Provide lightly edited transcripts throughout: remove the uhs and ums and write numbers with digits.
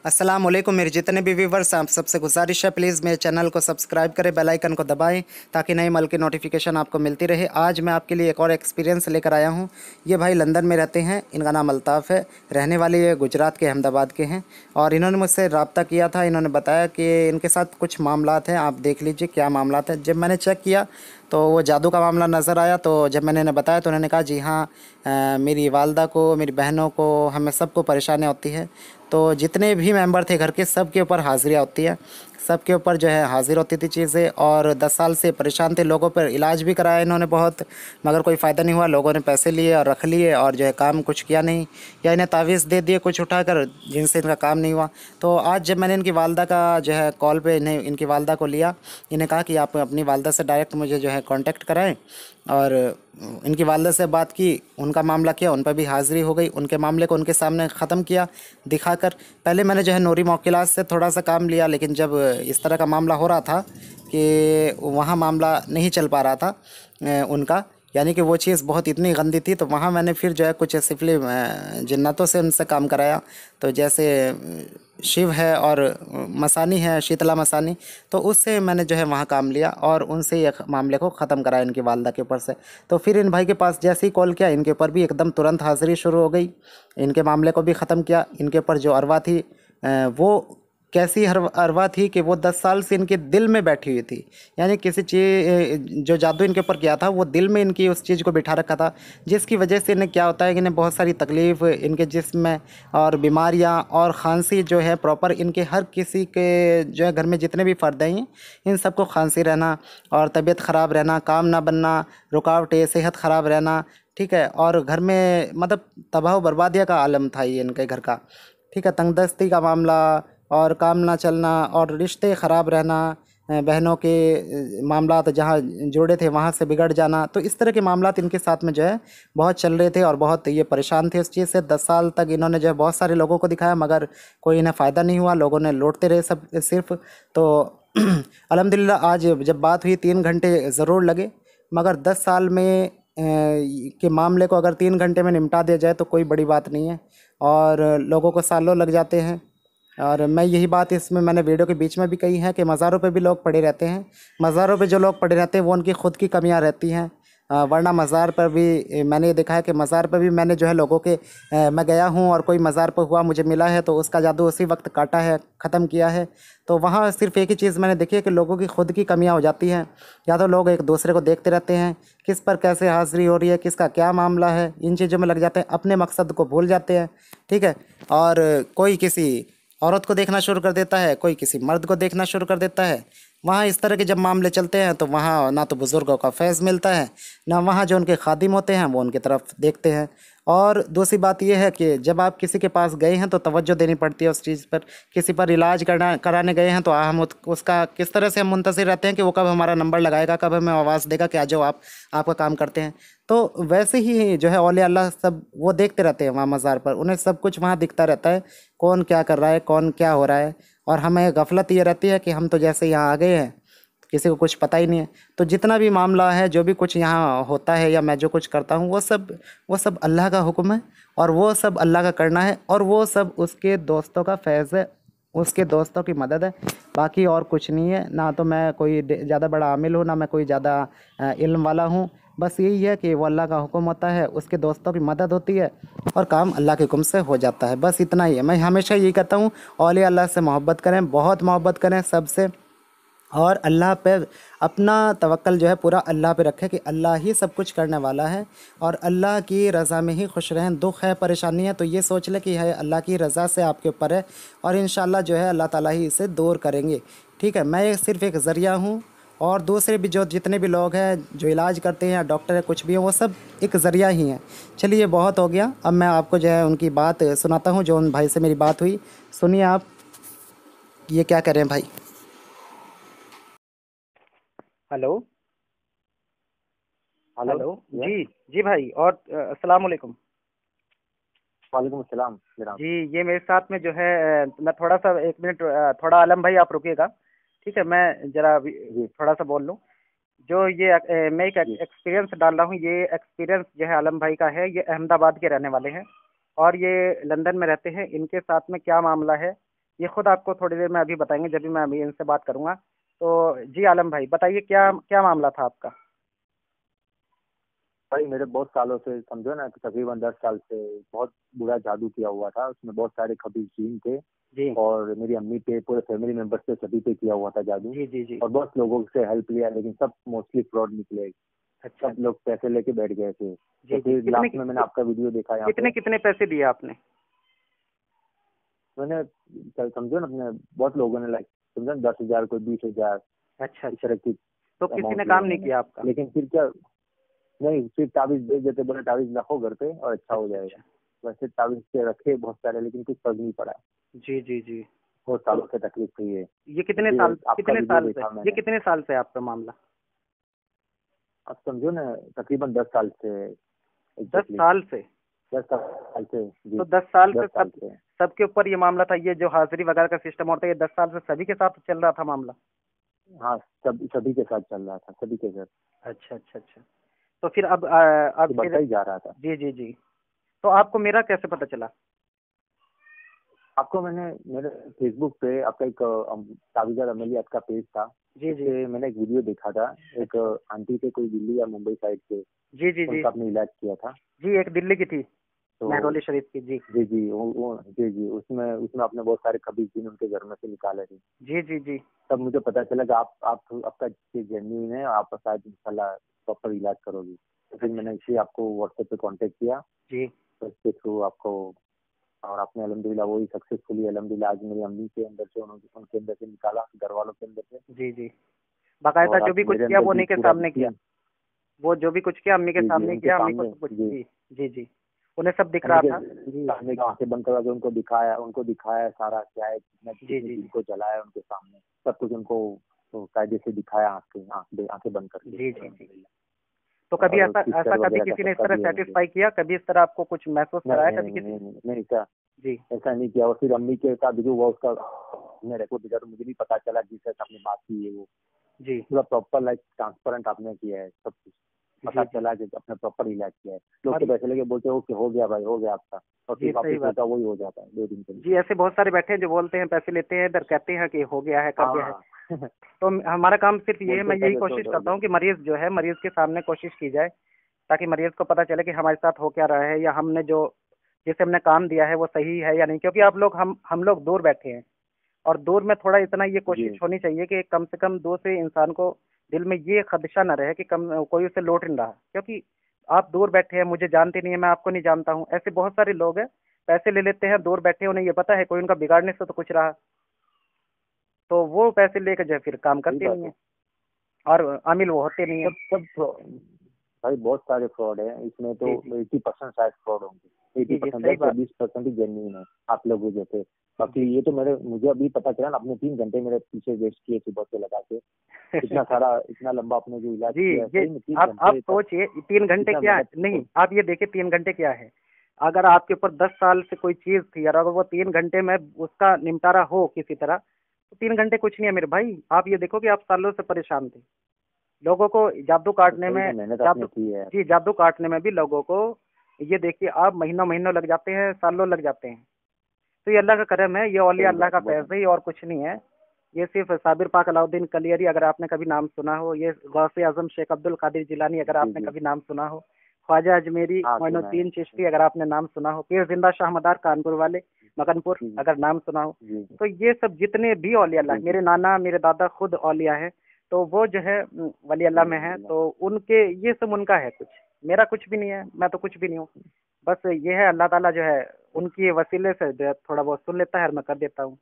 अस्सलाम वालेकुम मेरे जितने भी व्यूवर्स आप सबसे गुजारिश है प्लीज़ मेरे चैनल को सब्सक्राइब करें, बेल आइकन को दबाएं ताकि नए माल की नोटिफिकेशन आपको मिलती रहे। आज मैं आपके लिए एक और एक्सपीरियंस लेकर आया हूं। ये भाई लंदन में रहते हैं, इनका नाम अल्ताफ़ है। रहने वाले ये गुजरात के अहमदाबाद के हैं और इन्होंने मुझसे रब्ता किया था। इन्होंने बताया कि इनके साथ कुछ मामलात हैं, आप देख लीजिए क्या मामलात हैं। जब मैंने चेक किया तो वो जादू का मामला नज़र आया। तो जब मैंने इन्हें बताया तो उन्होंने कहा जी हाँ, मेरी वालदा को, मेरी बहनों को, हमें सबको परेशानी होती है। तो जितने भी मेंबर थे घर के, सब के ऊपर हाजिरियाँ होती है, सब के ऊपर जो है हाजिर होती थी चीज़ें। और 10 साल से परेशान थे, लोगों पर इलाज भी कराया इन्होंने बहुत, मगर कोई फ़ायदा नहीं हुआ। लोगों ने पैसे लिए और रख लिए और जो है काम कुछ किया नहीं, या इन्हें तावीज़ दे दिए कुछ उठाकर जिनसे इनका काम नहीं हुआ। तो आज जब मैंने इनकी वालदा का जो है कॉल पे इन्हें, इनकी वालदा को लिया, इन्हें कहा कि आप अपनी वालदा से डायरेक्ट मुझे जो है कांटेक्ट कराएं। और इनकी वालदा से बात की, उनका मामला किया, उन पर भी हाज़िरी हो गई, उनके मामले को उनके सामने ख़त्म किया दिखाकर। पहले मैंने जो है नूरी मौकिलात से थोड़ा सा काम लिया, लेकिन जब इस तरह का मामला हो रहा था कि वहाँ मामला नहीं चल पा रहा था उनका, यानी कि वो चीज़ बहुत इतनी गंदी थी, तो वहाँ मैंने फिर जो है कुछ सिफली जिन्नातों से उनसे काम कराया। तो जैसे शिव है और मसानी है, शीतला मसानी, तो उससे मैंने जो है वहाँ काम लिया और उनसे ये मामले को ख़त्म कराया इनकी वालदा के ऊपर से। तो फिर इन भाई के पास जैसे ही कॉल किया, इनके ऊपर भी एकदम तुरंत हाज़िरी शुरू हो गई, इनके मामले को भी ख़त्म किया। इनके ऊपर जो अरवा थी वो कैसी अरवा थी कि वो 10 साल से इनके दिल में बैठी हुई थी। यानी किसी चीज़, जो जादू इनके ऊपर किया था वो दिल में इनकी उस चीज़ को बिठा रखा था, जिसकी वजह से इन्हें क्या होता है कि इन्हें बहुत सारी तकलीफ़ इनके जिस्म में और बीमारियां और खांसी जो है प्रॉपर, इनके हर किसी के जो है घर में जितने भी फ़र्द हैं इन सबको खांसी रहना और तबीयत ख़राब रहना, काम ना बनना, रुकावटें, सेहत ख़राब रहना, ठीक है। और घर में मतलब तबाह बर्बादिया का आलम था ये इनके घर का, ठीक है। तंगदस्ती का मामला और काम ना चलना और रिश्ते ख़राब रहना, बहनों के मामलात जहाँ जुड़े थे वहाँ से बिगड़ जाना। तो इस तरह के मामलात इनके साथ में जो है बहुत चल रहे थे और बहुत ये परेशान थे उस चीज़ से। 10 साल तक इन्होंने जो है बहुत सारे लोगों को दिखाया, मगर कोई इन्हें फ़ायदा नहीं हुआ, लोगों ने लौटते रहे सब सिर्फ। तो अल्हम्दुलिल्लाह आज जब बात हुई 3 घंटे ज़रूर लगे, मगर 10 साल में के मामले को अगर 3 घंटे में निपटा दिया जाए तो कोई बड़ी बात नहीं है, और लोगों को सालों लग जाते हैं। और मैं यही बात इसमें मैंने वीडियो के बीच में भी कही है कि मज़ारों पे भी लोग पड़े रहते हैं। मज़ारों पे जो लोग पड़े रहते हैं वो उनकी खुद की कमियां रहती हैं। वरना मज़ार पर भी मैंने ये देखा है कि मज़ार पर भी मैंने जो है लोगों के मैं गया हूँ और कोई मज़ार पर हुआ, मुझे मिला है, तो उसका जादू उसी वक्त काटा है, ख़त्म किया है। तो वहाँ सिर्फ एक ही चीज़ मैंने देखी है कि लोगों की खुद की कमियां हो जाती हैं। या तो लोग एक दूसरे को देखते रहते हैं, किस पर कैसे हाज़िरी हो रही है, किसका क्या मामला है, इन चीज़ों में लग जाते हैं, अपने मकसद को भूल जाते हैं, ठीक है। और कोई किसी औरत को देखना शुरू कर देता है, कोई किसी मर्द को देखना शुरू कर देता है। वहाँ इस तरह के जब मामले चलते हैं तो वहाँ ना तो बुज़ुर्गों का फैज़ मिलता है, ना वहाँ जो उनके खादिम होते हैं वो उनकी तरफ देखते हैं। और दूसरी बात यह है कि जब आप किसी के पास गए हैं तो तवज्जो देनी पड़ती है उस चीज़ पर। किसी पर इलाज करना कराने गए हैं तो हम उसका किस तरह से हम मुंतज़िर रहते हैं कि वो कब हमारा नंबर लगाएगा, कब हमें आवाज़ देगा कि आ जाओ आप, आपका काम करते हैं। तो वैसे ही जो है औलिया अल्लाह सब वो देखते रहते हैं वहाँ मज़ार पर, उन्हें सब कुछ वहाँ दिखता रहता है, कौन क्या कर रहा है, कौन क्या हो रहा है। और हमें गफलत ये रहती है कि हम तो जैसे यहाँ आ गए हैं, किसी को कुछ पता ही नहीं है। तो जितना भी मामला है, जो भी कुछ यहाँ होता है या मैं जो कुछ करता हूँ, वो सब अल्लाह का हुक्म है और वो सब अल्लाह का करना है, और वो सब उसके दोस्तों का फैज़ है, उसके दोस्तों की मदद है। बाकी और कुछ नहीं है। ना तो मैं कोई ज़्यादा बड़ा आमिल हूँ, ना मैं कोई ज़्यादा इल्म वाला हूँ। बस यही है कि वो अल्लाह का हुक्म होता है, उसके दोस्तों की मदद होती है और काम अल्लाह के हुक्म से हो जाता है। बस इतना ही है। मैं हमेशा यही कहता हूँ, औलिया अल्लाह से मोहब्बत करें, बहुत मोहब्बत करें सबसे, और अल्लाह पे अपना तवक्ल जो है पूरा अल्लाह पे रखें कि अल्लाह ही सब कुछ करने वाला है, और अल्लाह की रज़ा में ही खुश रहें। दुख है, परेशानी है, तो ये सोच लें कि है अल्लाह की रज़ा से आपके ऊपर है, और इंशाअल्लाह जो है अल्लाह ताला ही इसे दूर करेंगे, ठीक है। मैं सिर्फ़ एक ज़रिया हूँ, और दूसरे भी जो जितने भी लोग हैं जो इलाज करते हैं या डॉक्टर है कुछ भी हैं, वो सब एक ज़रिया ही हैं। चलिए बहुत हो गया, अब मैं आपको जो है उनकी बात सुनाता हूँ, जो उन भाई से मेरी बात हुई। सुनिए आप, ये क्या करें भाई। हेलो। हेलो। हेलो। यस। जी। जी भाई, और अस्सलाम वालेकुम। वालेकुम अस्सलाम जनाब। जी, ये मेरे साथ में जो है मैं थोड़ा सा 1 मिनट, थोड़ा आलम भाई आप रुकिएगा, ठीक है। मैं जरा अभी जी थोड़ा सा बोल लूँ। जो ये मैं एक जी। एक्सपीरियंस डाल रहा हूँ, ये एक्सपीरियंस जो है आलम भाई का है, ये अहमदाबाद के रहने वाले हैं, और ये लंदन में रहते हैं। इनके साथ में क्या मामला है ये खुद आपको थोड़ी देर में अभी बताएंगे, जब भी मैं अभी इनसे बात करूंगा। तो जी आलम भाई बताइए, क्या क्या मामला था आपका? भाई मेरे बहुत सालों से, समझो ना कि तकरीबन 10 साल से बहुत बुरा जादू किया हुआ था। उसमें बहुत सारे खबीज जीन थे जी और मेरी अम्मी पे, पूरे फैमिली मेंबर्स पे, सभी पे किया हुआ था जादू। जी जी जी। और बहुत लोगों से हेल्प लिया, लेकिन सब मोस्टली फ्रॉड निकले। अच्छा सब अच्छा। लोग पैसे लेके बैठ गए थे। तो जी जी, फिर लास्ट में मैंने आपका वीडियो देखा यहाँ पे। कितने कितने पैसे दिए आपने? मैंने समझो ना, अपने बहुत लोगों ने, लाइक समझो ना, 10,000, कोई 20,000, अच्छा इस अच्छा। तरह की तो किसी ने अमाउंट लिया काम नहीं उन्होंने। किया आपका? लेकिन फिर क्या, नहीं, सिर्फ ताबीज भेज देते, बोले ताबीज रखो घर पे और अच्छा हो अच्छा जाएगा। अच्छा। वैसे ताबीज के रखे बहुत सारे, लेकिन कुछ फर्क नहीं पड़ा। जी जी जी। बहुत सालों से तकलीफ थी ये। ये तो फिर आपका वीडियो देखा ये मैंने। कितने साल से है आपका मामला? अब समझो ना, तकरीबन 10 साल से। 10 एग्जैक्टली साल से? 10 साल से जी। तो 10 साल से 10 साल से। सबके ऊपर ये मामला था? ये जो हाजिरी वगैरह का सिस्टम होता है, ये 10 साल से सभी के साथ चल रहा था मामला? हाँ, सभी के साथ चल रहा था, सभी के साथ। अच्छा अच्छा अच्छा। तो फिर तो अब बढ़ता फिर? ही जा रहा था। जी जी जी। तो आपको मेरा कैसे पता चला? आपको मैंने, मेरे फेसबुक पे आपका एक ताबिज़ा अमलियात का पेज था। जी जी। उससे मैंने एक वीडियो देखा था। एक अच्छा। आंटी थे, कोई दिल्ली या मुंबई साइड से, जी जी जी। उनका आपने इलाज किया था। जी, एक दिल्ली की थी, तो महरौली शरीफ की। जी जी जी, जी जी, उसमें उसमें आपने बहुत सारे खबीज जिन उनके घर में से निकाले थे। जी जी जी। तब मुझे पता चला कि आप आपका जेन्युइन है, आप शायद इंशाल्लाह प्रॉपर इलाज करोगे। तो फिर अच्छा मैंने अच्छा। इसलिए आपको व्हाट्सएप पे कांटेक्ट किया। जी तो इसके थ्रू आपको, और आपने अल्हम्दुलिल्लाह वही सक्सेसफुली, अल्हम्दुलिल्लाह, आज मेरी अम्मी के अंदर से, उनके अंदर से निकाला, घर वालों के अंदर से। जी जी। बाकायदा और जो आप भी कुछ मेरे किया अंदर वो भी उन्हीं के पूरा सामने किया? यकीन। वो जो भी कुछ किया अम्मी के जी जी, सामने उनके किया, अम्मी को सामने। सब कुछ? जी, जी जी जी। उन्हें सब दिख रहा उनके था? जी सामने का आंखें बंद करवा के उनको दिखाया सारा क्या है, कितना जी कितने जी दिन जी को जलाया उनके सामने। सब कुछ उनको तो कायदे से दिखाया, आंखें बंद करके, जी जी जी। अल्हम्दुलिल्लाह। तो कभी और ऐसा ऐसा सिस्टर कभी वगैरह का किसी ने इस सबका तरह दिया मुझे। सेटिस्फाई किया, कभी इस तरह आपको कुछ महसूस नहीं कराया नहीं कभी नहीं किसी? नहीं नहीं नहीं, ऐसा जी ऐसा नहीं किया। और फिर अम्मी के साथ जो हुआ उसका मैंने रिकॉर्ड दिया, तो मुझे भी पता चला जिस तरह से आपने बात की है, वो जी पूरा प्रॉपर, लाइक ट्रांसपेरेंट आपने किया है सब कुछ। जी पता जी। चला कि आपने प्रॉपर इलाज किया है। लोग तो और पैसे लेके बोलते हो कि हो गया भाई, हो गया आपका, और जी फिर सही वापस बात होता है। वही हो जाता है 2 दिन के जी, अंदर। ऐसे बहुत सारे बैठे हैं जो बोलते हैं, पैसे लेते हैं, इधर कहते हैं कि हो गया है, कर गया है। हाँ तो हमारा काम सिर्फ ये है, बोलते मैं यही पैसे तो कोशिश हो करता गया। हूँ कि मरीज जो है, मरीज के सामने कोशिश की जाए, ताकि मरीज को पता चले कि हमारे साथ हो क्या रहा है, या हमने जो जिसे हमने काम दिया है वो सही है या नहीं। क्योंकि आप लोग हम लोग दूर बैठे हैं, और दूर में थोड़ा इतना ये जी कोशिश होनी चाहिए कि कम से कम दूर से इंसान को दिल में ये खदशा न रहे कि कम कोई उसे लौट नहीं रहा। क्योंकि आप दूर बैठे हैं, मुझे जानते नहीं है, मैं आपको नहीं जानता हूँ, ऐसे बहुत सारे लोग हैं, पैसे ले लेते हैं, दूर बैठे हैं, उन्हें ये पता है कोई उनका बिगाड़ने से तो कुछ रहा, तो वो पैसे लेकर जो है फिर काम सही करते बात नहीं है। है, और अमील वो होते नहीं है। भाई बहुत सारे फ्रॉड है इसमें, तो जी जी 80% शायद फ्रॉड होंगे। एटी जी जी परसेंट सही 10 या बात। 20% ही जेन्युइन है, आप लोगों जैसे। बाकी जी ये तो मुझे अभी पता चला ना, आपने 3 घंटे मेरे पीछे वेस्ट किए सुबह से लगा के। इतना सारा, इतना लंबा आपने जो इलाज जी किया है, ये सही में तीन आप घंटे तक सोचिए 3 घंटे कितना क्या है? मेहनत। नहीं, आप ये देखिए 3 घंटे क्या है। अगर आपके ऊपर 10 साल से कोई चीज थी, और अगर वो 3 घंटे में उसका निपटारा हो किसी तरह, तो 3 घंटे कुछ नहीं है मेरे भाई। आप ये देखो कि आप सालों से परेशान थे, लोगों को जादू तो काटने सही में, में मेहनत आपने जादू, की है। जी जादू काटने में भी लोगों को, ये देखिए आप महीनों महीनों लग जाते हैं, सालों लग जाते हैं। तो ये अल्लाह का करम है, ये औलिया सही अल्लाह बात का है, फैज़ बहुत। है, ये और कुछ नहीं है। ये सिर्फ साबिर पाक अलाउद्दीन कलियरी, अगर आपने कभी नाम सुना हो, ये गौसे आजम शेख अब्दुल कादिर जिलानी, अगर जी आपने जी, कभी नाम सुना हो, ख्वाजा अजमेरी हाँ सुना है। मोइनुद्दीन चिश्ती, अगर आपने नाम सुना हो, पीर जिंदा शाह मदार कानपुर वाले मगनपुर, जी अगर नाम सुना हो, जी तो ये सब जितने भी औलिया अल्लाह, जी जी। मेरे नाना मेरे दादा खुद औलिया है, तो वो जो है वली अल्लाह में है, अल्हम्दुलिल्लाह। तो उनके ये सब उनका है, कुछ मेरा कुछ भी नहीं है, मैं तो कुछ भी नहीं हूँ। बस ये है, अल्लाह ताला जो है उनकी वसीले से जो है थोड़ा बहुत सुन लेता है और मैं कर देता हूँ।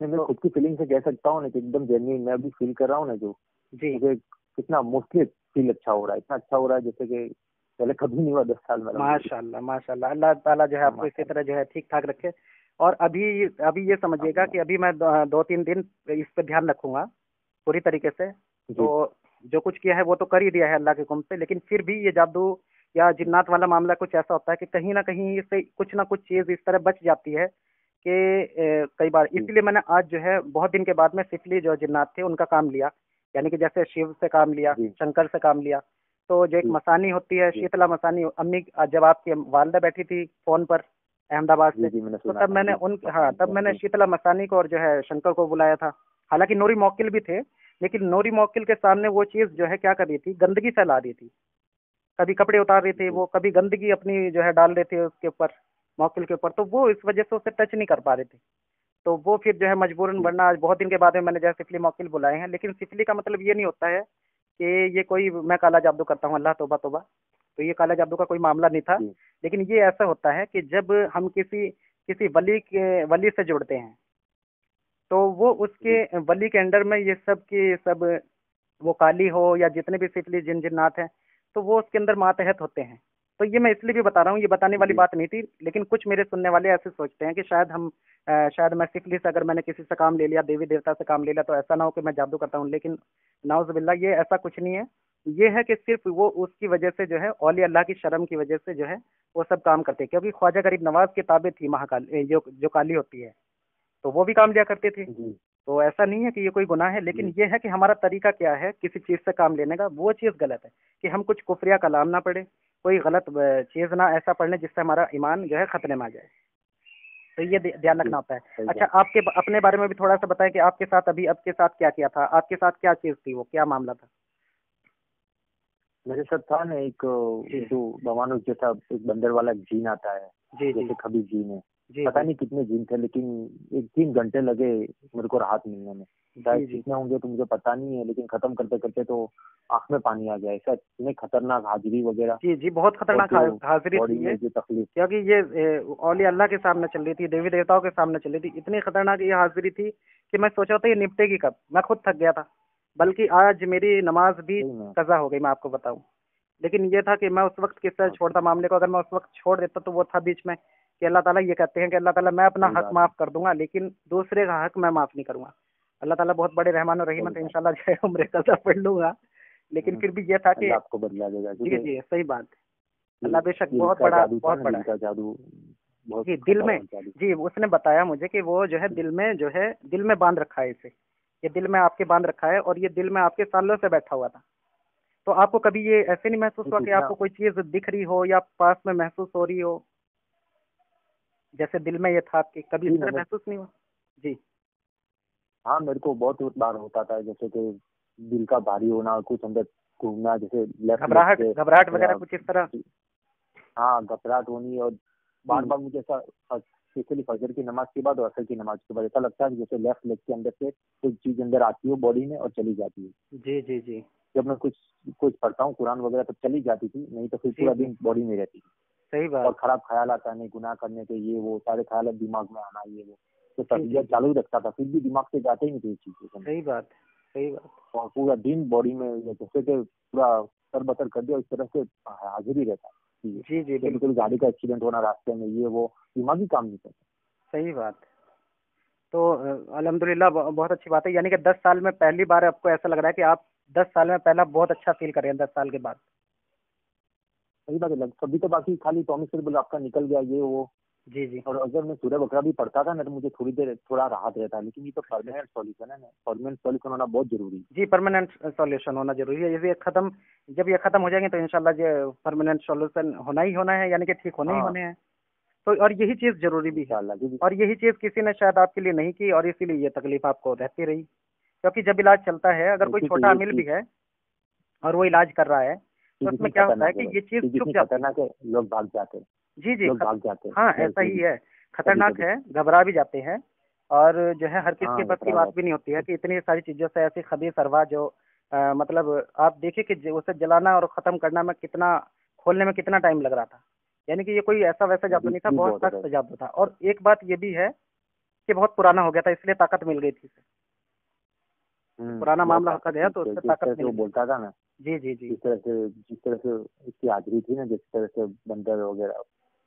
नहीं, मैं तो खुद की फीलिंग से कह सकता हूँ ना कि एकदम जेन्युइन मैं अभी फील कर रहा हूँ ना, जो जी मुझे कितना मोस्टली फील अच्छा हो रहा है, इतना अच्छा हो रहा है जैसे कि पहले कभी नहीं हुआ 10 साल में, अल्हम्दुलिल्लाह। माशाल्लाह माशाल्लाह, अल्लाह ताला जो है हाँ, आपको इसी माशाल्लाह। तरह जो है ठीक ठाक रखे। और अभी अभी ये समझिएगा आमीन। कि अभी मैं 2-3 दिन इस पे ध्यान रखूंगा पूरी तरीके से। जी तो जो कुछ किया है वो तो कर ही दिया है अल्लाह के हुक्म से, लेकिन फिर भी ये जादू या जिन्नात वाला मामला कुछ ऐसा होता है कि कहीं ना कहीं से कुछ ना कुछ चीज इस तरह बच जाती है कि कई बार, जी इसलिए मैंने आज जो है बहुत दिन के बाद में सिफली जो जिन्नात थे उनका काम लिया, यानी कि जैसे शिव से काम लिया, जी शंकर से काम लिया, तो जो एक जी मसानी होती है, जी शीतला मसानी, अम्मी जब आपकी वालदा बैठी थी फोन पर अहमदाबाद जी से, जी, मैंने तो सुना तब था मैंने जी। उन हाँ मकान तब से मैंने जी शीतला मसानी को और जो है शंकर को बुलाया था। हालांकि नूरी मौकिल भी थे, लेकिन नूरी मौकिल के सामने वो चीज जो है क्या कर रही थी, गंदगी फैला रही थी। कभी कपड़े उतार रही थी जी वो, कभी गंदगी अपनी जो है डाल रहे थे उसके ऊपर, मौकिल के ऊपर, तो वो इस वजह से उसे टच नहीं कर पा रहे थे। तो वो फिर जो है मजबूरन, जी वरना आज बहुत दिन के बाद में मैंने जो है सिफली मौकिल बुलाए हैं। लेकिन सिफली का मतलब ये नहीं होता है कि ये कोई मैं काला जादू करता हूँ, अल्लाह तौबा तौबा। तो ये काला जादू का कोई मामला नहीं था। जी लेकिन ये ऐसा होता है कि जब हम किसी किसी वली से जुड़ते हैं, तो वो जी उसके वली के अंडर में ये सब की सब, वो काली हो या जितने भी सिफली जिन जिन्नात हैं, तो वो उसके अंदर मातहत होते हैं। तो ये मैं इसलिए भी बता रहा हूँ, ये बताने वाली जी बात नहीं थी, लेकिन कुछ मेरे सुनने वाले ऐसे सोचते हैं कि शायद शायद मैं सिफली से, अगर मैंने किसी से काम ले लिया, देवी देवता से काम ले लिया, तो ऐसा ना हो कि मैं जादू करता हूँ। लेकिन नाउज़ बिल्ला, ये ऐसा कुछ नहीं है। ये है कि सिर्फ वो उसकी वजह से जो है, औलिया अल्लाह की शर्म की वजह से जो है वो सब काम करते हैं। क्योंकि ख्वाजा गरीब नवाज की किताबें थी महाकाल, जो काली होती है, तो वो भी काम लिया करते थे। जी तो ऐसा नहीं है कि ये कोई गुनाह है, लेकिन ये है कि हमारा तरीका क्या है किसी चीज़ से काम लेने का, वो चीज़ गलत है। कि हम कुछ कुफरिया कलाम ना पढ़े, कोई गलत चीज़ ना ऐसा पढ़ लें जिससे हमारा ईमान जो है खतरे में आ जाए। तो ये ध्यान जी रखना होता है। सही अच्छा, बात। आपके अपने बारे में भी थोड़ा सा बताएं कि आपके साथ अभी आपके साथ क्या किया था, आपके साथ क्या चीज़ थी, वो क्या मामला था? मेरे साथ था ना एक जी जो भवानुस जैसा एक बंदर वाला जीन आता है, जी जी जैसे कभी जीन है। जी पता जी नहीं कितने जीन थे, लेकिन एक 3 घंटे लगे मेरे को राहत मिलने में। शायद जी जी कितने होंगे तो मुझे पता नहीं है, लेकिन खत्म करते करते तो आंख में पानी आ गया। ऐसा इतने खतरनाक हाजिरी वगैरह, जी जी, बहुत और खतरनाक जो हाजिरी बॉडी थी में ये। जो तकलीफ। क्योंकि ये औलिया अल्लाह के सामने चल रही थी, देवी देवताओं के सामने चल रही थी। इतनी खतरनाक ये हाजिरी थी कि मैं सोचा था ये निपटेगी कब, मैं खुद थक गया था। बल्कि आज मेरी नमाज भी सही में। कज़ा हो गई, मैं आपको बताऊं। लेकिन ये था कि मैं उस वक्त किस तरह छोड़ता मामले को, अगर मैं उस वक्त छोड़ देता तो वो था बीच में कि अल्लाह ताला ये कहते हैं कि अल्लाह ताला, मैं अपना सही हक बात है। माफ कर दूंगा, लेकिन दूसरे का हक मैं माफ नहीं करूंगा। अल्लाह ताला बहुत बड़े रहमान और रहीम सही है, तो बात। इंशाल्लाह जो है उम्र कज़ा पढ़ लूंगा। लेकिन हम्म, फिर भी ये था कि, अल्लाह आपको बदला देगा, जी क्योंकि जी सही बात है। ये अल्लाह बेशक दिल बहुत का बड़ा, जादू था बहुत ना, बड़ा दिल है। का जादू बहुत जी दिल में, खतरनाक जादू। जी उसने बताया मुझे कि वो जो है दिल में, जो है दिल में बांध रखा है इसे, ये दिल में आपके बांध रखा है, और ये दिल में आपके सालों से बैठा हुआ था। तो आपको कभी ये ऐसे नहीं महसूस ये हुआ कि कितना। आपको कोई चीज दिख रही हो या पास में महसूस हो रही हो, जैसे दिल में ये था आपके, कभी इस जी तरह मैंने, महसूस नहीं हुआ? जी, हाँ मेरे को बहुत बार होता था, जैसे कि दिल का भारी होना, कुछ अंदर घूमना, जैसे लेफ्ट लेग घबराहट से घबराहट मेरा। वगैरह कुछ इस तरह? हाँ घबराहट होनी, और बार हम्म, बार मुझे ऐसा, स्पेशली फजर की नमाज के बाद और असर की नमाज के बाद ऐसा लगता है कि जैसे लेफ्ट लेग के अंदर से कोई चीज अंदर आती हो बॉडी में और चली जाती है। जी जी जी जब मैं कुछ कुछ पढ़ता हूँ कुरान वगैरह तब चली जाती थी, नहीं तो फिर जी पूरा जी, दिन बॉडी में रहती थी। सही और बात। खराब ख्याल आता है, नहीं गुनाह करने के, ये वो सारे ख्याल दिमाग में आना, ये वो, तो जी जी तबीयत जी, चालू ही रखता था, फिर भी दिमाग से जाते ही नहीं थे ये चीजें। सही बात, सही बात। और पूरा दिन बॉडी में ये जैसे कि पूरा सर बतर कर दिया, इस तरह से हाजिर ही रहता है। ये जी जी, कभी बिल्कुल कभी गाड़ी बिल्कुल, का एक्सीडेंट होना रास्ते में, ये वो, दिमाग ही काम नहीं करता। सही बात। तो अल्हम्दुलिल्लाह, बहुत अच्छी बात है। यानी कि 10 साल में पहली बार आपको ऐसा लग रहा है कि आप 10 साल में पहला बहुत अच्छा फील कर रहे हैं 10 साल के बाद? सही बात है, कभी तो बाकी खाली टॉमिक से बोला आपका निकल गया, ये वो। जी जी, और अगर मैं सूर्य बकरा भी पढ़ता था ना, तो मुझे थोड़ी देर थोड़ा राहत रहता है, लेकिन ये तो परमानेंट सॉल्यूशन है ना, परमानेंट सॉल्यूशन होना बहुत जरूरी है। जी परमानेंट सॉल्यूशन होना जरूरी है। ये खत्म, जब ये खत्म हो जाएंगे तो इंशाल्लाह ये परमानेंट सॉल्यूशन होना ही होना है, यानी कि ठीक होने ही हाँ होने हैं। तो और यही चीज़ जरूरी भी है। इंशाल्लाह, क्योंकि और यही चीज़ किसी ने शायद आपके लिए नहीं की, और इसीलिए ये तकलीफ आपको रहती रही। क्योंकि जब इलाज चलता है, अगर कोई देखिए कि छोटा ये अमील भी चीज है और वो इलाज कर रहा है, तो चीज उसमें इतनी क्या होता है खतरनाक है कि भाई, ये चीज़ चीज छुप इतनी जाती है। खतरनाक है, लोग भाग जाते हैं। जी जी लोग भाग जाते हैं हाँ डर ऐसा से ही भी, है, कभी खतरनाक कभी। है, घबरा भी जाते हैं। और जो है हर किसी के हाँ बस की घबरा बात भी जाते नहीं होती है कि इतनी सारी चीज़ों से ऐसी खबीस अरवा जो मतलब आप देखिए कि उसे जलाना और ख़त्म करना में कितना, खोलने में कितना टाइम लग रहा था। यानी कि ये कोई ऐसा वैसा हैं, जादू नहीं रिस्क था, भी बहुत बहुत होता है। सख्त जादू था। और एक बात ये भी है कि बहुत पुराना हो गया था, इसलिए ताकत मिल गई थी इसे। पुराना बहुत मामला होता ताकत गया थी तो उससे जिस ताकत तरह से मिल वो गई। बोलता था ना, जी जी जी जिस तरह से उसकी हाजिरी थी ना, जिस तरह से बंदर वगैरह,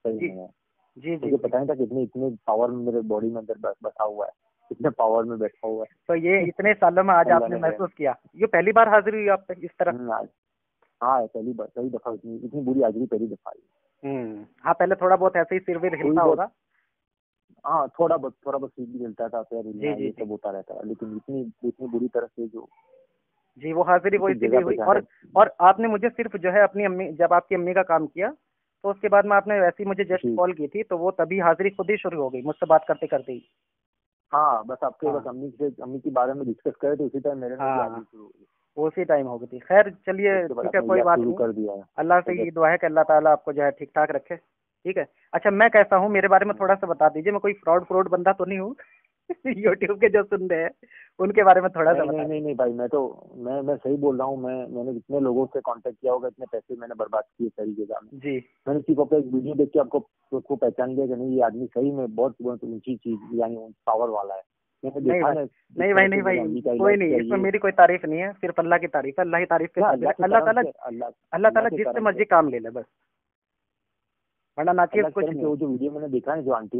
सही जी में है। जी जी मुझे जी। पता नहीं था कि इतनी इतनी पावर में मेरे बॉडी में अंदर बसा हुआ है, इतने पावर में बैठा हुआ तो ये है। इतने सालों में आज अल्लाह आपने ने रहम। महसूस किया, ये पहली बार हाजिर हुई आप पे इस तरह? आज हाँ पहली बार, पहली दफा, इतनी इतनी बुरी हाजिरी पहली दफा आई। हाँ, पहले थोड़ा बहुत ऐसे ही सिर विर थोड़ी हिलता बहुत, होगा। हाँ थोड़ा बहुत सीख भी मिलता था, पैर जी हिलना जी ये जी, सब होता रहता है, लेकिन इतनी इतनी बुरी तरह से जो जी, वो हाजिरी वो किसी इसीलिए जगह पे हुई। जाना और आपने मुझे सिर्फ जो है अपनी अम्मी, जब आपकी अम्मी का काम किया तो उसके बाद में आपने वैसे ही मुझे जस्ट जी। कॉल की थी, तो वो तभी हाजिरी खुद ही शुरू हो गई मुझसे बात करते करते ही। हाँ, बस आपके बस हाँ अम्मी के बारे में डिस्कस करे तो उसी टाइम मेरे में भी हाँ, हाजिरी शुरू हो गई। वो उसी टाइम हो गई थी। खैर चलिए, उसके बाद ठीक है, आपने कोई इलाज बात शुरू नहीं। कर दिया है। अल्लाह से तो ये दुआ है कि अल्लाह ताला आपको जो है ठीक ठाक रखे। ठीक है। अच्छा, मैं कैसा हूँ मेरे बारे में थोड़ा सा बता दीजिए। मैं कोई फ्रॉड फ्रॉड बंदा तो नहीं हूँ? यूट्यूब के जो सुन रहे हैं उनके बारे में थोड़ा सा नहीं नहीं बता नहीं दीजिए। नहीं भाई, मैं सही बोल रहा हूँ। मैंने जितने लोगों से कांटेक्ट किया होगा, इतने पैसे मैंने बर्बाद किए सही जगह में। जी मैंने सिर्फ अपना एक वीडियो देख के आपको पहचान लिया कि नहीं, ये आदमी सही में बहुत बहुत ऊंची चीज यानी पावर वाला है। मैंने नहीं देखा भाई, ना जिस नहीं भाई, तरह नहीं से भाई, मेरे अम्मी का कोई इलाज नहीं, किया इसमें ये। मेरी कोई तारीफ नहीं है, सिर्फ अल्लाह की तारीफ है। अल्लाह ही तारीफ के क्या काबिल अल्लाह है। के अल्लाह करम ताला, से, अल्लाह अल्लाह ताला के जिससे करम से, मर्जी काम ले ले बस, वरना नाचिए अल्लाह के कुछ करम से। नहीं। वो जो वीडियो मैंने देखा ना, जो जी आंटी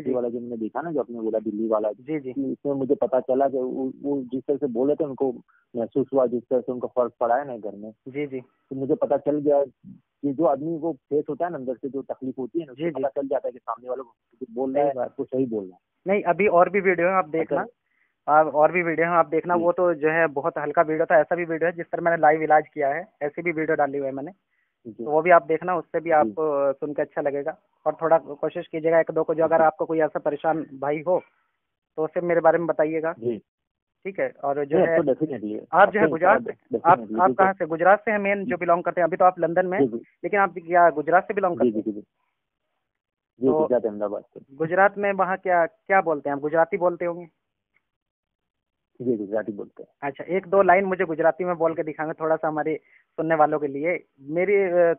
जी वाला जो मैंने देखा ना, जो आपने बोला दिल्ली वाला, जी जी इसमें मुझे पता चला कि वो जिस तरह से बोले थे उनको महसूस हुआ, जिस तरह से उनको फर्क पड़ा है ना घर में, जी जी तो मुझे पता चल गया कि जो आदमी को फेस होता है ना, अंदर से जो तकलीफ होती है ना, उससे जी जी, पता चल जाता है कि सामने वाला जो बोल रहा सही है बात। वो सही बोल रहा नहीं, अभी और भी वीडियो है, आप है। देखना। अगर आप और भी वीडियो है, आप देखना। जी वो तो जो है बहुत हल्का वीडियो था। ऐसा भी वीडियो है जिस पर मैंने लाइव इलाज किया है, ऐसी भी वीडियो डाली हुई है मैंने। जी तो वो भी आप देखना, उससे भी जी आपको सुन के अच्छा लगेगा। और थोड़ा कोशिश कीजिएगा एक दो को, जो अगर जी आपको कोई ऐसा परेशान भाई हो तो उससे मेरे बारे में बताइएगा। जी। ठीक है। और जो नहीं, अब है, तो डेफिनेटली, आप अब जो तो है इंशाल्लाह गुजरात से, डेफिनेटली, आप क्योंकि कहाँ से, गुजरात से हैं मेन जो बिलोंग करते हैं? अभी तो आप लंदन में हैं, जी जी लेकिन आप क्या गुजरात से बिलोंग जी करते जी हैं? जी जी जी, तो गुजरात अहमदाबाद से। गुजरात में वहाँ क्या क्या बोलते हैं? आप गुजराती बोलते होंगे। जी, गुजराती बोलते हैं। अच्छा, एक दो लाइन मुझे गुजराती में बोल के दिखाएंगे, थोड़ा सा हमारे सुनने वालों के लिए। मेरी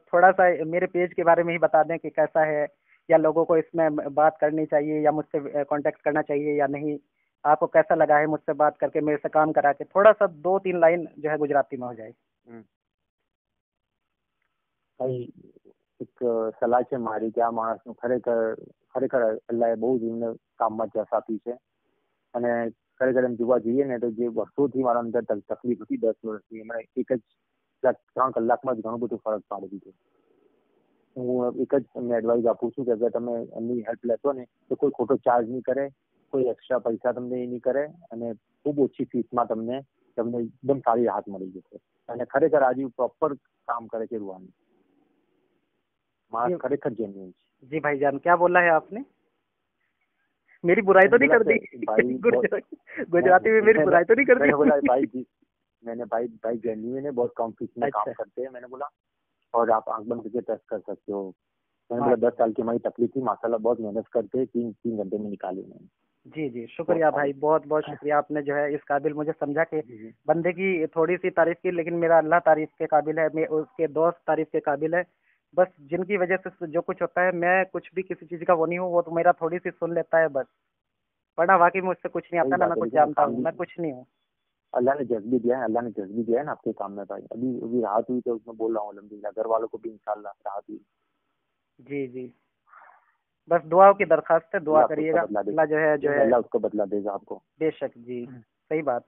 थोड़ा सा मेरे पेज के बारे में ही बता दें कि कैसा है, या लोगों को इसमें बात करनी चाहिए या मुझसे कांटेक्ट करना चाहिए या नहीं। आपको कैसा लगा है मुझसे बात करके, मेरे से काम करा के? थोड़ा सा दो तीन लाइन जो है गुजराती में हो जाए। हम्म। ભાઈ એક સલાહ છે મારી કે આ માણસનું ખરેખર અલ્લાહે બહુ જ એમને કામમાં જસ આપી છે. અને ખરેખર એમ જોવા જઈએ ને તો જે વર્ષોથી મારા અંદર તકલીફ હતી 10 વર્ષની, એમણે એક જ 3 કલાકમાં જ ઘણું બધું ફરક પાડી દીધો. હું એક જ તમને એડવાઇસ આપું છું કે અગર તમે એમની હેલ્પ લેશો ને તો કોઈ ખોટો ચાર્જ નહીં કરે, કોઈ એક્સ્ટ્રા પૈસા તમને એ નહીં કરે, અને ખૂબ ઓછી ફીસમાં તમને તમને એકદમ સારી રાહત મળી જશે. અને ખરેખર આજે પ્રોપર કામ કરે છે રૂહાની. मार्क्स खरेखर जेन्युइन है। जी भाईजान, क्या बोला है आपने? मेरी बुराई तो नहीं कर दी? भाई गुजराती में मेरी बुराई तो नहीं कर दी? मैंने बोला भाई जी, मैंने भाई जेन्युइन है, बहुत कम फीस में काम करते हैं, मैंने बोला, और आप आंख बंद करके टेस्ट कर सकते हो। मैंने बोला 10 साल की हमारी तकलीफ थी, माशाल्लाह बहुत मेहनत करते, 3 घंटे में निकाली मैंने। जी जी, शुक्रिया भाई, बहुत बहुत शुक्रिया। आपने जो है इस काबिल मुझे समझा कि बंदे की थोड़ी सी तारीफ की, लेकिन मेरा अल्लाह तारीफ के काबिल है, उसके दोस्त तारीफ के काबिल है। बस जिनकी वजह से जो कुछ होता है, मैं कुछ भी किसी चीज का वो नहीं हूँ, वो तो मेरा थोड़ी सी सुन लेता है बस, वरना वाकई मुझसे कुछ नहीं आता ना, मैं कुछ जानता हूँ, मैं कुछ नहीं हूँ। अल्लाह ने जज्बी दिया है, अल्लाह ने जज्बी दिया है ना आपके काम में भाई। अभी राहत हुई तो उसमें बोल रहा हूँ अल्हम्दुलिल्लाह, घर वालों को भी इंशाल्लाह राहत हुई। जी जी, बस दुआओं की दरखास्त है, दुआ करिएगा, अल्लाह जो है अल्लाह उसको बदला देगा आपको, बेशक। जी सही बात।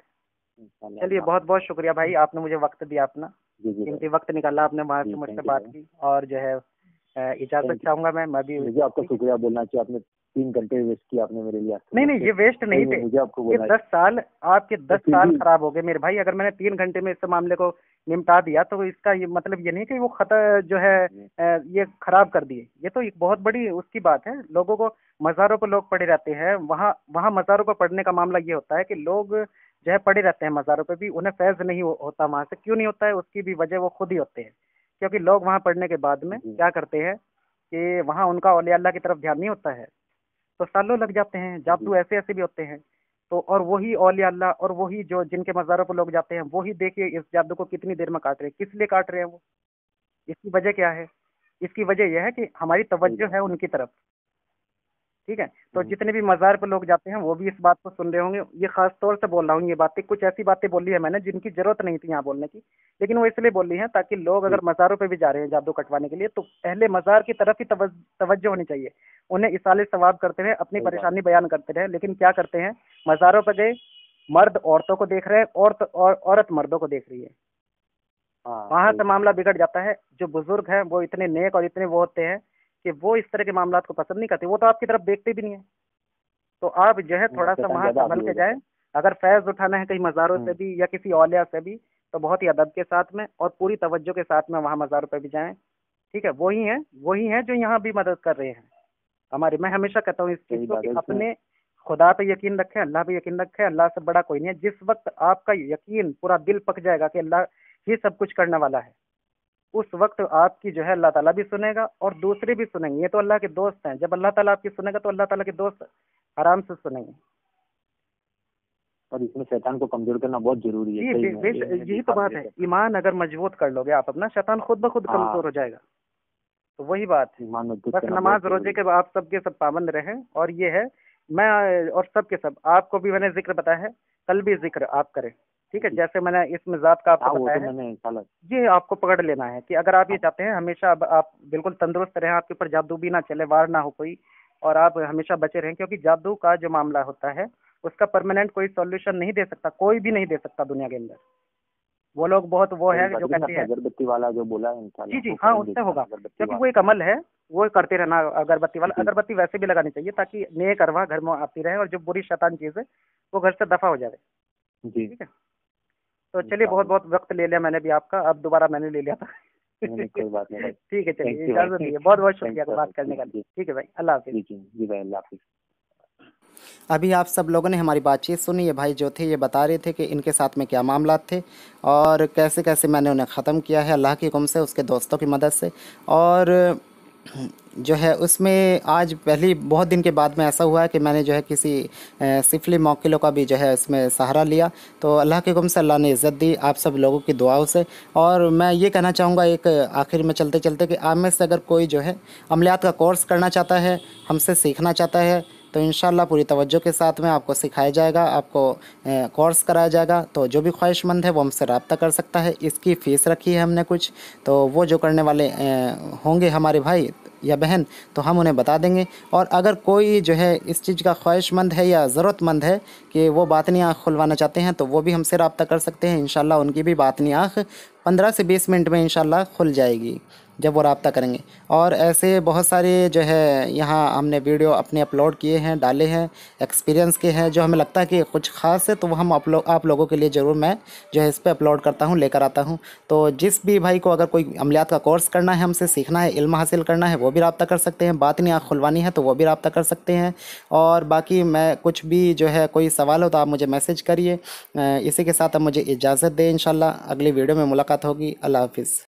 चलिए, बहुत बहुत शुक्रिया भाई, आपने मुझे वक्त दिया अपना, कीमती वक्त निकाला आपने, वहाँ से मुझसे बात की। और जो है इजाजत चाहूंगा मैं भी। मुझे आपको शुक्रिया बोलना चाहिए, आपने 3 घंटे वेस्ट किया आपने मेरे लिए। नहीं नहीं, ये वेस्ट नहीं थे, मुझे आपको ये बोलना 10 साल, आपके 10 साल खराब हो गए मेरे भाई। अगर मैंने 3 घंटे में इस मामले को निपटा दिया तो इसका ये मतलब ये नहीं कि वो खतर जो है ये खराब कर दिए। ये तो एक बहुत बड़ी उसकी बात है। लोगों को मज़ारों पर लोग पड़े रहते हैं, वहाँ वहाँ मज़ारों पर पड़ने का मामला ये होता है कि लोग जो है पड़े रहते हैं मज़ारों पे भी, उन्हें फैज़ नहीं होता वहाँ से। क्यों नहीं होता है? उसकी भी वजह वो खुद ही होते हैं, क्योंकि लोग वहाँ पढ़ने के बाद में क्या करते हैं कि वहाँ उनका औलिया अल्लाह की तरफ ध्यान नहीं होता है, तो सालों लग जाते हैं। जादू ऐसे ऐसे भी होते हैं। तो और वही औलिया अल्लाह और वही जो जिनके मज़ारों पर लोग जाते हैं, वही देखिए इस जादू को कितनी देर में काट रहे हैं। किस लिए काट रहे हैं वो? इसकी वजह क्या है? इसकी वजह यह है कि हमारी तवज्जो है उनकी तरफ। ठीक है, तो जितने भी मज़ार पर लोग जाते हैं वो भी इस बात को सुन रहे होंगे। ये खास तौर से बोल रहा हूँ, ये बातें कुछ ऐसी बातें बोली है मैंने जिनकी जरूरत नहीं थी यहाँ बोलने की, लेकिन वो इसलिए बोली है ताकि लोग अगर मज़ारों पे भी जा रहे हैं जादू कटवाने के लिए, तो पहले मज़ार की तरफ ही तवज्जो होनी चाहिए। उन्हें इसाले सवाब करते रहे, अपनी परेशानी बयान करते रहे, लेकिन क्या करते हैं, मज़ारों पर गए, मर्द औरतों को देख रहे हैं, औरत मर्दों को देख रही है। वहां से मामला बिगड़ जाता है। जो बुजुर्ग हैं वो इतने नेक और इतने वो होते हैं कि वो इस तरह के मामला को पसंद नहीं करते, वो तो आपकी तरफ देखते भी नहीं है। तो आप जो है थोड़ा सा वहां संभल के जाए। अगर फैज उठाना है कहीं मज़ारों से भी या किसी औलिया से भी, तो बहुत ही अदब के साथ में और पूरी तवज्जो के साथ में वहाँ मज़ार पे भी जाएं। ठीक है, वही हैं जो यहाँ भी मदद कर रहे हैं हमारी। मैं हमेशा कहता हूँ इस चीज़ सही को बात कि है। अपने खुदा पे यकीन रखें, अल्लाह पे यकीन रखें। अल्लाह से बड़ा कोई नहीं है। जिस वक्त आपका यकीन पूरा दिल पक जाएगा कि अल्लाह ही सब कुछ करने वाला है, उस वक्त आपकी जो है अल्लाह ताला भी सुनेगा और दूसरे भी सुनेंगे। ये तो अल्लाह के दोस्त हैं। जब अल्लाह ताला आपकी सुनेगा तो अल्लाह ताला के दोस्त आराम से सुनेंगे। और इसमें शैतान को कमजोर करना बहुत जरूरी है। जी सही में ये मैंने यही देखा तो बात मेरे है। साथ। ईमान अगर मजबूत कर लोगे आप अपना, शैतान खुद ब खुद हाँ, कमजोर हो जाएगा। तो वही बात है। ईमान मजबूत बस करना नमाज बहुत रोजे जरूरी के आप सबके सब पाबंद रहे। और ये है, मैं और सब के सब आपको भी मैंने जिक्र बताया है, कल भी जिक्र आप करें। ठीक है, है। जैसे मैंने इसमें जात का हाँ, आपको वो बताया तो है, मैंने साला। ये आपको पकड़ लेना है कि अगर आप ये चाहते हैं हमेशा अब आप बिल्कुल तंदुरुस्त रहें, आपके ऊपर जादू भी ना चले, वार ना हो कोई, और आप हमेशा बचे रहें, क्योंकि जादू का जो मामला होता है उसका परमानेंट कोई सॉल्यूशन नहीं दे सकता, कोई भी नहीं दे सकता दुनिया के अंदर। वो लोग बहुत वो है जो कहते हैं। अगरबत्ती वाला जो बोला है जी जी वो हाँ, करेंगे उससे होगा, अगरबत्ती क्योंकि वाला। वो एक अमल है, वो करते रहना। अगरबत्ती वाला, जी अगरबत्ती वैसे भी लगानी चाहिए ताकि नेक अरवाह घर में आती रहे और जो बुरी शैतान चीज़ है वो घर से दफा हो जाए। जी। ठीक है, तो चलिए, बहुत बहुत वक्त ले लिया मैंने भी आपका, अब दोबारा मैंने ले लिया था। नहीं, कोई बात नहीं भाई। ठीक है, चलिए, थैंक यू भाई। इजाजत दीजिए। बहुत बहुत शुक्रिया थैंक यू बात करने का लिए। ठीक है भाई, अल्लाह हाफिज। जी जी जी भाई, अल्लाह हाफिज। अभी आप सब लोगों ने हमारी बातचीत सुनी। ये भाई जो थे ये बता रहे थे कि इनके साथ में क्या मामला थे और कैसे कैसे मैंने उन्हें ख़त्म किया है अल्लाह की हुक्म से, उसके दोस्तों की मदद से। और जो है उसमें आज पहली बहुत दिन के बाद में ऐसा हुआ है कि मैंने जो है किसी सिफली मौकिलों का भी जो है इसमें सहारा लिया। तो अल्लाह के हुक्म से अल्लाह ने इज़्ज़त दी आप सब लोगों की दुआओं से। और मैं ये कहना चाहूँगा एक आखिर में चलते चलते कि आप में से अगर कोई जो है अमलियात का कोर्स करना चाहता है, हमसे सीखना चाहता है, तो इंशाल्लाह पूरी तवज्जो के साथ में आपको सिखाया जाएगा, आपको कोर्स कराया जाएगा। तो जो भी ख्वाहिशमंद है वो हमसे रब्ता कर सकता है। इसकी फ़ीस रखी है हमने कुछ, तो वो जो करने वाले होंगे हमारे भाई या बहन, तो हम उन्हें बता देंगे। और अगर कोई जो है इस चीज़ का ख्वाहिशमंद है या ज़रूरतमंद है कि वो बातनी आँख खुलवाना चाहते हैं, तो वो भी हमसे रब्ता कर सकते हैं। इंशाल्लाह उनकी भी बातनी आँख 15 से 20 मिनट में इंशाल्लाह खुल जाएगी जब वो रब्ता करेंगे। और ऐसे बहुत सारे जो है यहाँ हमने वीडियो अपने अपलोड किए हैं, डाले हैं, एक्सपीरियंस के हैं, जो हमें लगता है कि कुछ ख़ास है तो वो हम आप लोगों के लिए ज़रूर मैं जो है इस पर अपलोड करता हूँ, लेकर आता हूँ। तो जिस भी भाई को अगर कोई अमलियात का कोर्स करना है, हमसे सीखना है, इल्म हासिल करना है, वो भी रब्ता कर सकते हैं। बातनी आँख खुलवानी है तो वो भी रब्ता कर सकते हैं। और बाकी मैं कुछ भी जो है कोई सवाल हो तो आप मुझे मैसेज करिए। इसी के साथ अब मुझे इजाज़त दें। इंशाल्लाह अगली वीडियो में मुलाकात होगी। अल्लाह हाफिज़।